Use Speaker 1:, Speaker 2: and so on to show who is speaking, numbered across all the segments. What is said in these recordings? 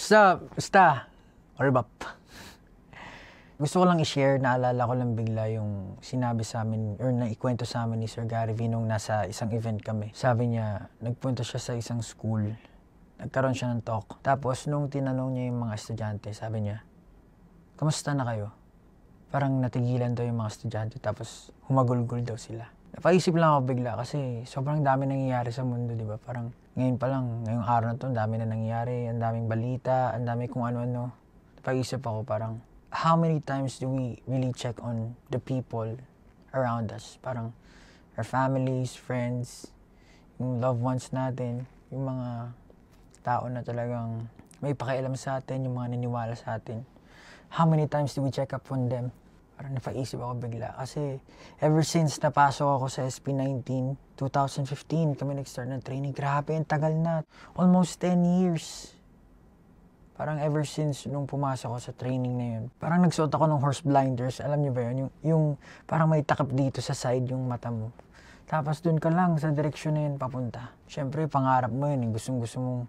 Speaker 1: Basta, Orbap. Gusto ko lang i-share, naalala ko lang bigla yung sinabi sa amin, or naikwento sa amin ni Sir Gary V nung nasa isang event kami. Sabi niya, nagpunta siya sa isang school, nagkaroon siya ng talk. Tapos nung tinanong niya yung mga estudyante, sabi niya, kamusta na kayo? Parang natigilan daw yung mga estudyante, tapos humagulgol daw sila. Napaisip lang ako bigla kasi sobrang dami nangyayari sa mundo, di ba? Parang ngayon pa lang, ngayong araw na to, ang dami na nangyayari, ang daming balita, ang dami kung ano-ano. Napaisip ako parang, how many times do we really check on the people around us? Parang our families, friends, yung loved ones natin, yung mga tao na talagang may pakialam sa atin, yung mga naniwala sa atin. How many times do we check up on them? Parang napaisip ako bigla. Kasi ever since napasok ako sa SB19, 2015, kami nag-start ng training. Grabe, ang tagal na. Almost 10 years. Parang ever since nung pumasok ako sa training na yun, parang nagsuot ako ng horse blinders. Alam niyo ba yun? Yung parang may takip dito sa side yung mata mo. Tapos dun ka lang sa direksyon na yun papunta. Siyempre, pangarap mo yun. Gustong-gusto mong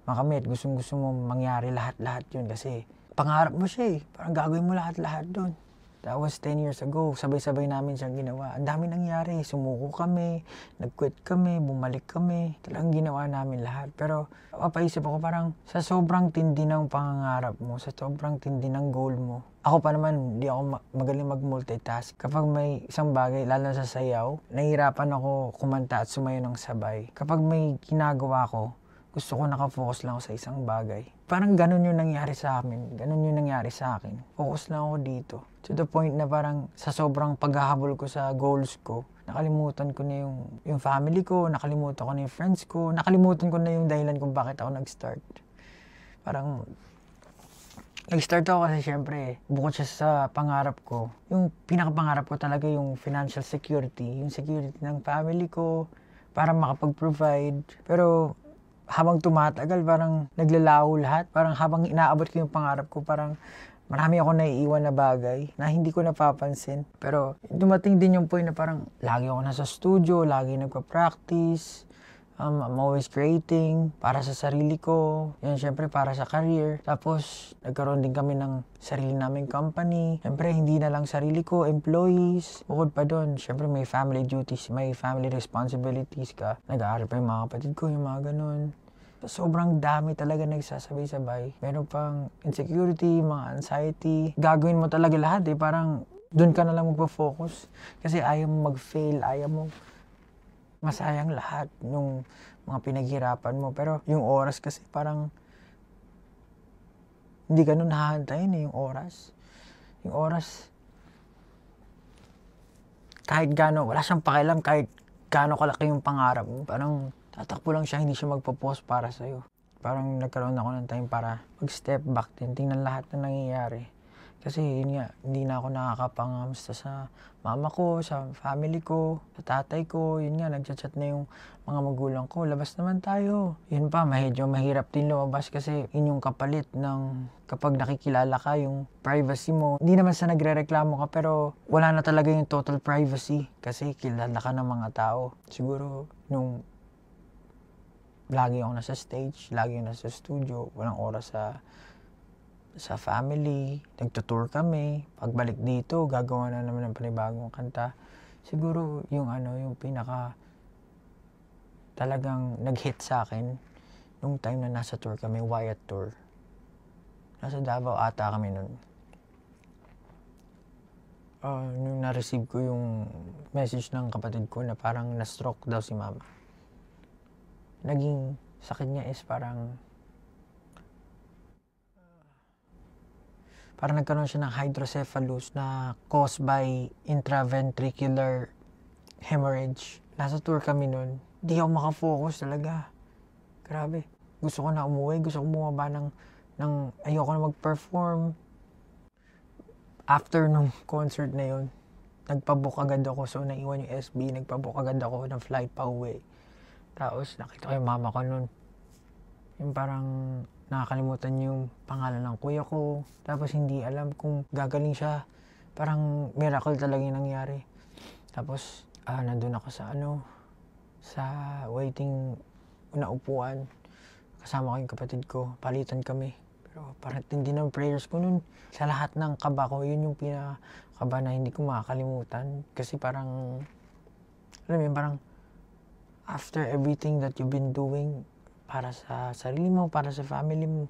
Speaker 1: makamit. Gustong-gusto mong mangyari lahat-lahat yun. Kasi pangarap mo siya eh. Parang gagawin mo lahat-lahat dun. That was 10 years ago. Sabay-sabay namin siyang ginawa. Ang dami nangyari. Sumuko kami, nag-quit kami, bumalik kami. Talagang ginawa namin lahat. Pero mapaisip ako parang sa sobrang tindi ng pangangarap mo, sa sobrang tindi ng goal mo. Ako pa naman, hindi ako magaling mag-multitask. Kapag may isang bagay, lalo na sa sayaw, nahihirapan ako kumanta at sumayo ng sabay. Kapag may ginagawa ko, gusto ko nakafocus lang ako sa isang bagay. Parang ganun yung nangyari sa amin. Ganun yung nangyari sa akin. Focus lang ako dito. To the point na parang sa sobrang paghahabol ko sa goals ko, nakalimutan ko na yung family ko, nakalimutan ko na yung friends ko, nakalimutan ko na yung dahilan kung bakit ako nag-start. Parang nag-start ako kasi syempre, bukod siya sa pangarap ko, yung pinakapangarap ko talaga yung financial security, yung security ng family ko, para makapag-provide. Pero habang tumatagal, parang naglalaho lahat. Parang habang inaabot ko yung pangarap ko, parang marami ako naiiwan na bagay na hindi ko napapansin. Pero dumating din yung point na parang lagi ako nasa studio, lagi nagpa-practice. I'm always creating para sa sarili ko. Yan, syempre para sa career. Tapos, nagkaroon din kami ng sarili naming company. Syempre, hindi na lang sarili ko, employees. Bukod pa doon, syempre may family duties, may family responsibilities ka. Nag-aaral pa yung mga kapatid ko, yung mga ganun. Sobrang dami talaga nagsasabay-sabay. Meron pang insecurity, mga anxiety. Gagawin mo talaga lahat eh. Parang doon ka na lang magpo-focus. Kasi ayaw mo mag-fail, ayaw mo masayang lahat nung mga pinaghirapan mo. Pero yung oras kasi parang hindi ka nun hahantayin eh, yung oras. Yung oras, kahit gaano, wala siyang pakialam kahit gaano kalaki yung pangarap mo. Parang tatakbo lang siya, hindi siya magpo-pause para sa'yo. Parang nagkaroon ako ng time para mag-step back din, tingnan lahat na nangyayari. Kasi yun nga, hindi na ako nakakapangamusta sa mama ko, sa family ko, sa tatay ko. Yun nga, nagchat-chat na yung mga magulang ko, labas naman tayo. Yun pa, medyo mahirap din lumabas kasi yun yung kapalit ng kapag nakikilala ka, yung privacy mo. Hindi naman sa nagre-reklamo ka, pero wala na talaga yung total privacy kasi kilala ka ng mga tao. Siguro, nung lagi ako nasa stage, lagi ako nasa studio, walang oras sa family, nagtutour kami, pagbalik dito, gagawa na naman ng panibagong kanta. Siguro yung yung pinaka talagang nag-hit sa akin nung time na nasa tour kami, Wyatt Tour. Nasa Davao ata kami nun. Nung na-receive ko yung message ng kapatid ko na parang na-stroke daw si mama. Naging sakit niya is parang nagkaroon siya ng hydrocephalus na caused by intraventricular hemorrhage. Nasa tour kami nun. Di ako makafocus talaga. Grabe. Gusto ko na umuwi. Gusto ko bumaba ng ayoko na mag-perform. After nung concert na yun, nagpabook agad ako. So, naiwan yung SB. Nagpabook agad ako ng flight pa uwi. Tapos, nakita ko yung mama ko nun. Yung parang nakakalimutan yung pangalan ng kuya ko. Tapos hindi alam kung gagaling siya. Parang miracle talaga yung nangyari. Tapos nandun ako sa waiting na upuan. Kasama ko yung kapatid ko. Palitan kami. parang tindi ng prayers ko nun. Sa lahat ng kaba ko, yun yung pinakaba na hindi ko makakalimutan. Kasi parang, alam mo yun, parang after everything that you've been doing para sa sarili mo, para sa family mo,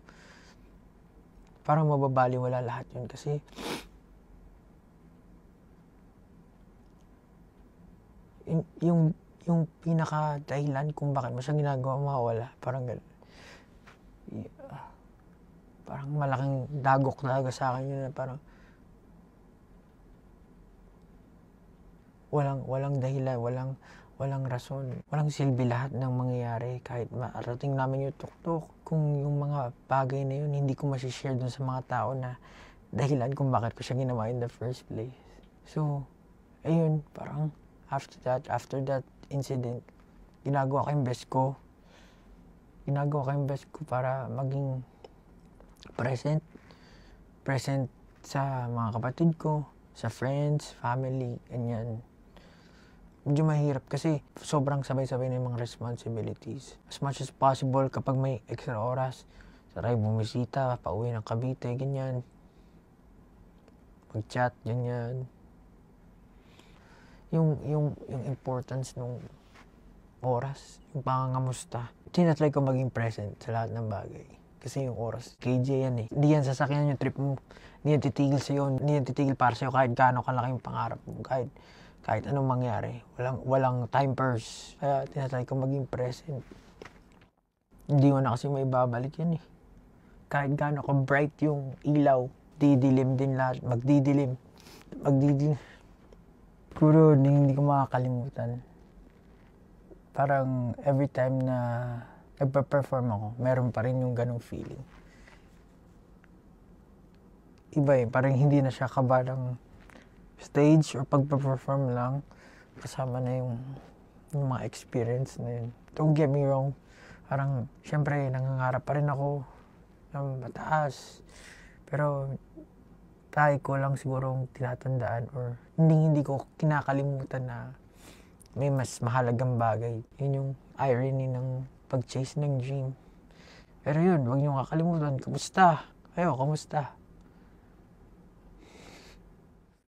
Speaker 1: parang mababaliwala lahat yun. Kasi yung pinaka dahilan kung bakit mo siya ginagawa mawawala, parang gano'n. Parang malaking dagok talaga sa akin yun na parang walang dahilan, walang rason, walang silbi lahat ng mangyayari kahit marating namin yung tuktok. Kung yung mga bagay na yun hindi ko masishare dun sa mga tao na dahilan kung bakit ko siya ginawa in the first place. So, ayun, parang after that incident, ginagawa ko yung best ko. Ginagawa ko yung best ko para maging present sa mga kapatid ko, sa friends, family, ganyan. Medyo mahirap kasi sobrang sabay-sabay na yung mga responsibilities. As much as possible kapag may extra oras, saray bumisita, pauwi ng Cavite, ganyan. Mag-chat, ganyan. Yung importance ng oras, yung pangangamusta. Tinatry ko maging present sa lahat ng bagay. Kasi yung oras, KJ yan eh. Hindi yan sasakyan yung trip mo. Hindi yan titigil sa'yo. Hindi yan titigil para sa'yo kahit gaano kalaki yung pangarap mo. Kahit anong mangyari. Walang time purse. Kaya tinatry ko maging present. Hindi mo na kasi may babalik yan eh. Kahit gaano ka bright yung ilaw, didilim din lahat. Magdidilim. Siguro hindi ko makakalimutan. Parang every time na nagpa-perform ako, meron pa rin yung ganong feeling. Iba eh, parang hindi na siya kaba ng stage or pagpa-perform lang. Kasama na yung mga experience na yun. Don't get me wrong, parang syempre nangangarap pa rin ako ng mataas. Pero tayo ko lang siguro tinatandaan or hindi ko kinakalimutan na may mas mahalagang bagay. Yun yung irony ng pag-chase ng dream. Pero yun, huwag niyong kakalimutan. Kamusta? Kayo, kamusta?